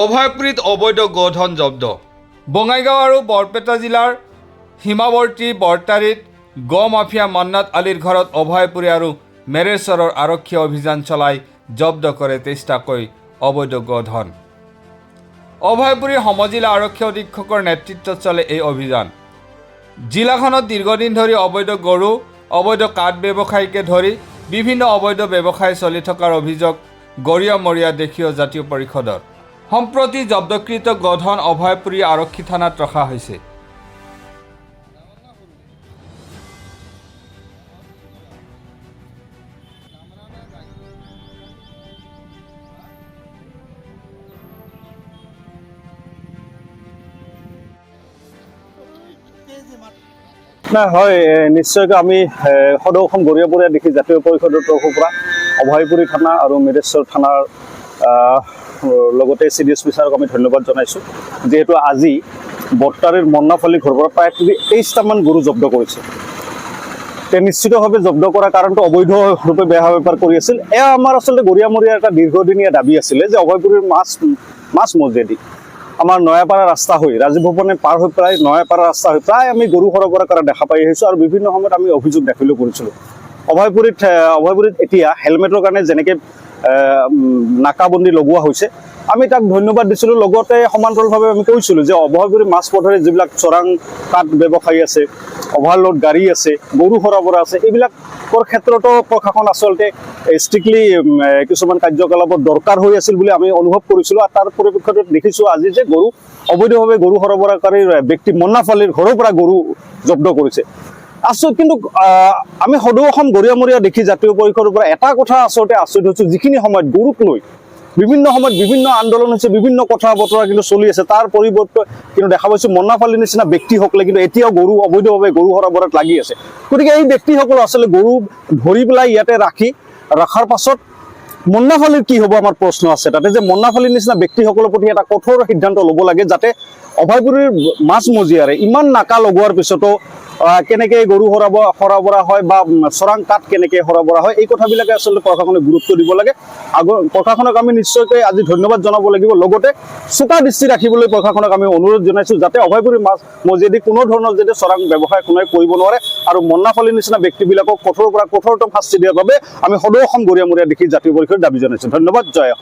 অভয়পুৰীত অবৈধ গোধন জব্দ। বঙাইগাঁও আৰু বৰপেটা জিলাৰ সীমাৱৰ্তী বৰতাৰীত গ মাফিয়া মান্নাত আলীৰ ঘৰত অভয়পুৰী আৰু মেৰেশ্বৰৰ আৰক্ষীয়ে অভিযান চলাই জব্দ কৰে 23টাকৈ অবৈধ গোধন। অভয়পুৰীৰ সমজিলা আৰক্ষী অধীক্ষকৰ নেতৃত্বত চলে এই অভিযান। জিলাখনত দীৰ্ঘদিন ধৰি অবৈধ গৰু, অবৈধ কাঠ ব্যৱসায়ীকে ধৰি বিভিন্ন অবৈধ ব্যৱসায় চলি থকাৰ অভিযোগ গৰিয়ামৰীয়া দেশীয় জাতীয় পৰিষদৰ। সম্প্ৰতি জব্দকৃত গোধন অভয়পুৰী আৰক্ষী থানাত ৰখা হৈছে। না হয় নিশ্চয়কৈ আমি সদৌ অসম গৰিয়ামৰীয়া দেখি জাতীয় পৰিষদৰ তৰফৰ পৰা অভয়পুৰী থানা আৰু মেৰেশ্বৰ থানাৰ লগতে CDSP ছাৰক আমি ধন্যবাদ জনাইছোঁ, যিহেতু আজি বৰতাৰীৰ মন্নাফালী ঘৰৰ পৰা প্ৰায় 23টামান গৰু জব্দ কৰিছে। নিশ্চিতভাৱে জব্দ কৰাৰ কাৰণটো অবৈধ ৰূপে বেহা বেপাৰ কৰি আছিল। এয়া আমাৰ আচলতে গৰিয়ামৰীয়াৰ এটা দীৰ্ঘদিনীয়া দাবী আছিলে যে অভয়পুৰীৰ মাছ মজিয়াদি আমাৰ নয়াপাৰা ৰাস্তা হৈ ৰাজীৱ ভৱনে পাৰ হৈ প্ৰায় নয়াপাৰা ৰাস্তা হৈ প্ৰায় আমি গৰু সৰবৰাহ কৰা দেখা পাই আহিছোঁ আৰু বিভিন্ন সময়ত আমি অভিযোগ দাখিলো কৰিছিলোঁ। অভয়পুৰীত এতিয়া হেলমেটৰ কাৰণে যেনেকৈ নাকাবন্দী লগোৱা হৈছে, আমি তাক ধন্যবাদ দিছিলোঁ। লগতে সমান্তৰালভাৱে আমি কৈছিলোঁ যে অভয়পুৰী মাছ পথেৰে যিবিলাক চোৰাং কাঠ ব্যৱসায়ী আছে, অভাৰলোড গাড়ী আছে, গৰু সৰবৰাহ আছে, এইবিলাকৰ ক্ষেত্ৰতো প্ৰশাসন আচলতে ষ্ট্ৰিক্টলি কিছুমান কাৰ্যকলাপত দৰকাৰ হৈ আছিল বুলি আমি অনুভৱ কৰিছিলোঁ। আৰু তাৰ পৰিপ্ৰেক্ষিতত দেখিছোঁ আজি যে অবৈধভাৱে গৰু সৰবৰাহকাৰী ব্যক্তি মন্নাফালীৰ ঘৰৰ পৰা গৰু জব্দ কৰিছে। আচৰিত, কিন্তু আমি সদৌ অসম গৰিয়ামৰীয়া দেখি জাতীয় পৰিষদৰ পৰা এটা কথা আচলতে আচৰিত হৈছোঁ, যিখিনি সময়ত গৰুক লৈ বিভিন্ন সময়ত বিভিন্ন আন্দোলন হৈছে, বিভিন্ন কথা বতৰা কিন্তু চলি আছে, তাৰ পৰিৱৰ্তে কিন্তু দেখা পাইছোঁ মন্নাফালীৰ নিচিনা ব্যক্তিসকলে কিন্তু এতিয়াও অবৈধভাৱে গৰু সৰবৰাহত লাগি আছে। গতিকে এই ব্যক্তিসকল আচলতে গৰু ধৰি পেলাই ইয়াতে ৰখাৰ পাছত মন্নাফালীৰ কি হ'ব আমাৰ প্ৰশ্ন আছে তাতে, যে মন্নাফালীৰ নিচিনা ব্যক্তিসকলৰ প্ৰতি এটা কঠোৰ সিদ্ধান্ত ল'ব লাগে, যাতে অভয়পুৰীৰ মাছ মজিয়াৰে ইমান নাকা লগোৱাৰ পিছতো কেনেকৈ গৰু সৰবৰাহ হয় বা চোৰাং কাঠ কেনেকৈ সৰবৰাহ হয়, এই কথাবিলাকে আচলতে প্ৰশাসনে গুৰুত্ব দিব লাগে। প্ৰশাসনক আমি নিশ্চয়কৈ আজি ধন্যবাদ জনাব লাগিব। লগতে চোকা দৃষ্টি ৰাখিবলৈ প্ৰশাসনক আমি অনুৰোধ জনাইছোঁ, যাতে অভয়পুৰীৰ মাছ মজিয়াদি কোনো ধৰণৰ যাতে চোৰাং ব্যৱসায় কোনোৱে কৰিব নোৱাৰে আৰু মন্নাফালীৰ নিচিনা ব্যক্তিবিলাকক কঠোৰৰ পৰা কঠোৰতম শাস্তি দিয়াৰ বাবে আমি সদৌ অসম গৰিয়ামৰীয়া দেখি জাতীয় পৰিষদৰ দাবী জনাইছোঁ। ধন্যবাদ। জয় অসম।